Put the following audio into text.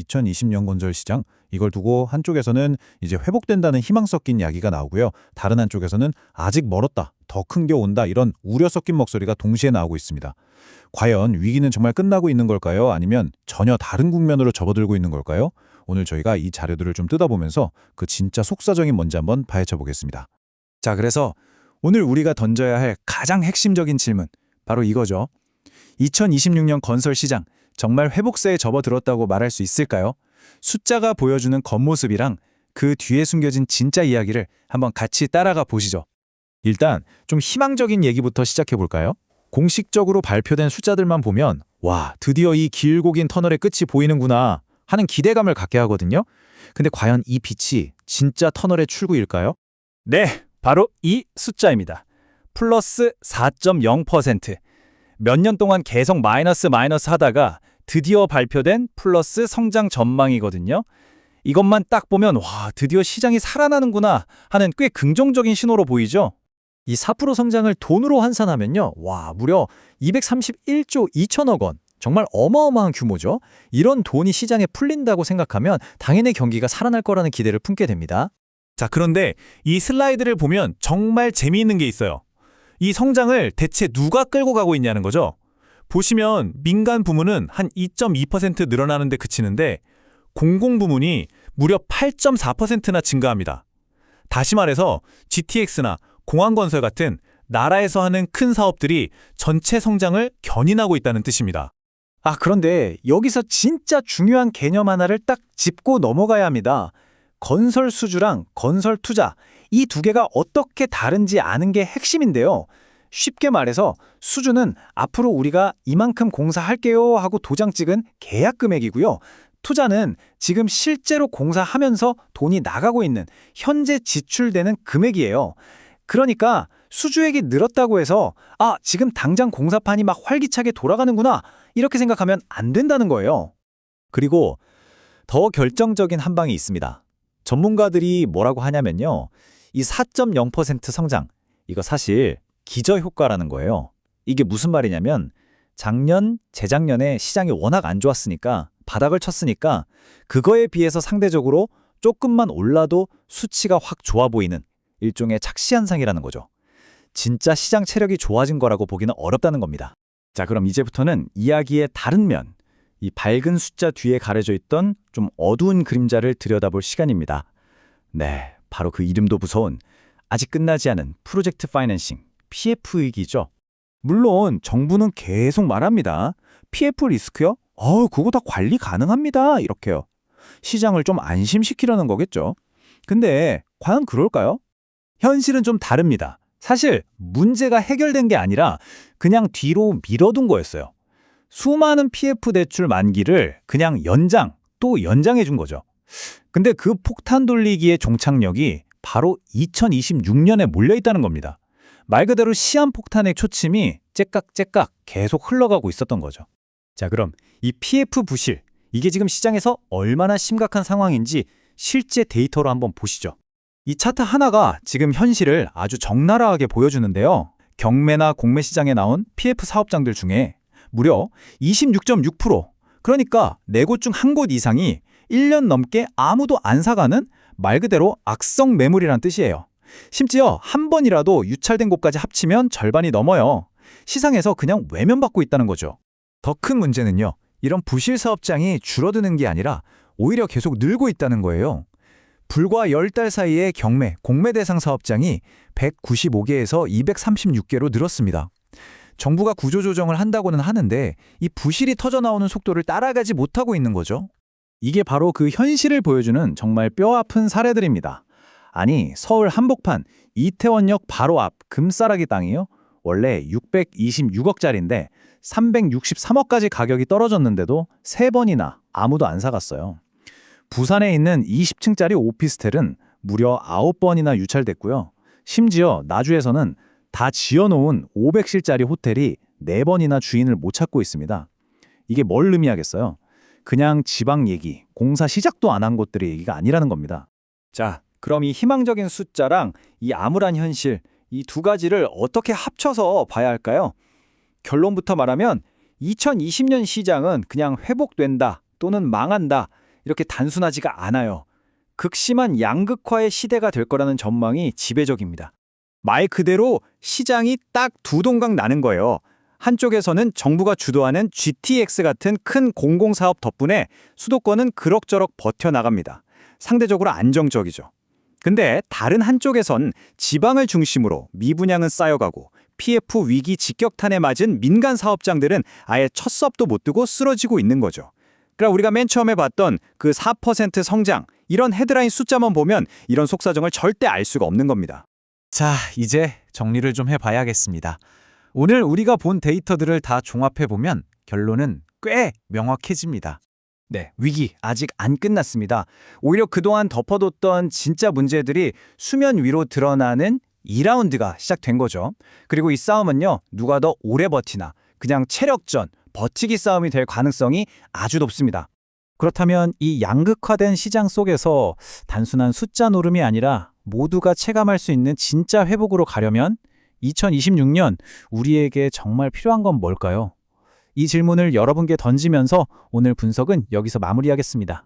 2020년 건설 시장, 이걸 두고 한쪽에서는 이제 회복된다는 희망 섞인 이야기가 나오고요. 다른 한쪽에서는 아직 멀었다, 더 큰 게 온다, 이런 우려 섞인 목소리가 동시에 나오고 있습니다. 과연 위기는 정말 끝나고 있는 걸까요? 아니면 전혀 다른 국면으로 접어들고 있는 걸까요? 오늘 저희가 이 자료들을 좀 뜯어보면서 그 진짜 속사정이 뭔지 한번 파헤쳐 보겠습니다. 자, 그래서 오늘 우리가 던져야 할 가장 핵심적인 질문, 바로 이거죠. 2026년 건설 시장, 정말 회복세에 접어들었다고 말할 수 있을까요? 숫자가 보여주는 겉모습이랑 그 뒤에 숨겨진 진짜 이야기를 한번 같이 따라가 보시죠. 일단 좀 희망적인 얘기부터 시작해 볼까요? 공식적으로 발표된 숫자들만 보면 와, 드디어 이 길고 긴 터널의 끝이 보이는구나 하는 기대감을 갖게 하거든요. 근데 과연 이 빛이 진짜 터널의 출구일까요? 네, 바로 이 숫자입니다. 플러스 4.0%. 몇 년 동안 계속 마이너스 하다가 드디어 발표된 플러스 성장 전망이거든요. 이것만 딱 보면 와, 드디어 시장이 살아나는구나 하는 꽤 긍정적인 신호로 보이죠? 이 4% 성장을 돈으로 환산하면요. 와, 무려 231조 2천억 원. 정말 어마어마한 규모죠. 이런 돈이 시장에 풀린다고 생각하면 당연히 경기가 살아날 거라는 기대를 품게 됩니다. 자, 그런데 이 슬라이드를 보면 정말 재미있는 게 있어요. 이 성장을 대체 누가 끌고 가고 있냐는 거죠. 보시면 민간 부문은 한 2.2% 늘어나는 데 그치는데 공공 부문이 무려 8.4%나 증가합니다. 다시 말해서 GTX나 공항건설 같은 나라에서 하는 큰 사업들이 전체 성장을 견인하고 있다는 뜻입니다. 그런데 여기서 진짜 중요한 개념 하나를 딱 짚고 넘어가야 합니다. 건설 수주랑 건설 투자, 이 두 개가 어떻게 다른지 아는 게 핵심인데요. 쉽게 말해서 수주는 앞으로 우리가 이만큼 공사할게요 하고 도장 찍은 계약 금액이고요. 투자는 지금 실제로 공사하면서 돈이 나가고 있는 현재 지출되는 금액이에요. 그러니까 수주액이 늘었다고 해서 지금 당장 공사판이 막 활기차게 돌아가는구나 이렇게 생각하면 안 된다는 거예요. 그리고 더 결정적인 한 방이 있습니다. 전문가들이 뭐라고 하냐면요. 이 4.0% 성장, 이거 사실 기저효과라는 거예요. 이게 무슨 말이냐면 작년, 재작년에 시장이 워낙 안 좋았으니까 바닥을 쳤으니까 그거에 비해서 상대적으로 조금만 올라도 수치가 확 좋아 보이는 일종의 착시 현상이라는 거죠. 진짜 시장 체력이 좋아진 거라고 보기는 어렵다는 겁니다. 자, 그럼 이제부터는 이야기의 다른 면, 이 밝은 숫자 뒤에 가려져 있던 좀 어두운 그림자를 들여다볼 시간입니다. 네, 바로 그 이름도 무서운 아직 끝나지 않은 프로젝트 파이낸싱, PF 위기죠. 물론 정부는 계속 말합니다. PF 리스크요? 그거 다 관리 가능합니다. 이렇게요. 시장을 좀 안심시키려는 거겠죠. 근데 과연 그럴까요? 현실은 좀 다릅니다. 사실 문제가 해결된 게 아니라 그냥 뒤로 밀어둔 거였어요. 수많은 PF 대출 만기를 그냥 연장 또 연장해 준 거죠. 근데 그 폭탄 돌리기의 종착역이 바로 2026년에 몰려 있다는 겁니다. 말 그대로 시한폭탄의 초침이 째깍째깍 계속 흘러가고 있었던 거죠. 자, 그럼 이 PF 부실, 이게 지금 시장에서 얼마나 심각한 상황인지 실제 데이터로 한번 보시죠. 이 차트 하나가 지금 현실을 아주 적나라하게 보여주는데요. 경매나 공매 시장에 나온 PF 사업장들 중에 무려 26.6%, 그러니까 4곳 중 1곳 이상이 1년 넘게 아무도 안 사가는 말 그대로 악성 매물이란 뜻이에요. 심지어 한 번이라도 유찰된 곳까지 합치면 절반이 넘어요. 시장에서 그냥 외면받고 있다는 거죠. 더 큰 문제는요. 이런 부실 사업장이 줄어드는 게 아니라 오히려 계속 늘고 있다는 거예요. 불과 10달 사이에 경매, 공매 대상 사업장이 195개에서 236개로 늘었습니다. 정부가 구조조정을 한다고는 하는데 이 부실이 터져나오는 속도를 따라가지 못하고 있는 거죠. 이게 바로 그 현실을 보여주는 정말 뼈아픈 사례들입니다. 아니, 서울 한복판 이태원역 바로 앞 금싸라기 땅이요. 원래 626억짜리인데 363억까지 가격이 떨어졌는데도 3번이나 아무도 안 사갔어요. 부산에 있는 20층짜리 오피스텔은 무려 9번이나 유찰됐고요. 심지어 나주에서는 다 지어놓은 500실짜리 호텔이 4번이나 주인을 못 찾고 있습니다. 이게 뭘 의미하겠어요? 그냥 지방 얘기, 공사 시작도 안 한 곳들의 얘기가 아니라는 겁니다. 자, 그럼 이 희망적인 숫자랑 이 암울한 현실, 이 두 가지를 어떻게 합쳐서 봐야 할까요? 결론부터 말하면 2020년 시장은 그냥 회복된다 또는 망한다, 이렇게 단순하지가 않아요. 극심한 양극화의 시대가 될 거라는 전망이 지배적입니다. 말 그대로 시장이 딱 두 동강 나는 거예요. 한쪽에서는 정부가 주도하는 GTX 같은 큰 공공사업 덕분에 수도권은 그럭저럭 버텨나갑니다. 상대적으로 안정적이죠. 근데 다른 한쪽에선 지방을 중심으로 미분양은 쌓여가고 PF 위기 직격탄에 맞은 민간 사업장들은 아예 첫 수업도 못 두고 쓰러지고 있는 거죠. 그러니까 우리가 맨 처음에 봤던 그 4% 성장, 이런 헤드라인 숫자만 보면 이런 속사정을 절대 알 수가 없는 겁니다. 자, 이제 정리를 좀 해봐야겠습니다. 오늘 우리가 본 데이터들을 다 종합해보면 결론은 꽤 명확해집니다. 네, 위기 아직 안 끝났습니다. 오히려 그동안 덮어뒀던 진짜 문제들이 수면 위로 드러나는 2라운드가 시작된 거죠. 그리고 이 싸움은요, 누가 더 오래 버티나 그냥 체력전, 버티기 싸움이 될 가능성이 아주 높습니다. 그렇다면 이 양극화된 시장 속에서 단순한 숫자 노름이 아니라 모두가 체감할 수 있는 진짜 회복으로 가려면 2026년 우리에게 정말 필요한 건 뭘까요? 이 질문을 여러분께 던지면서 오늘 분석은 여기서 마무리하겠습니다.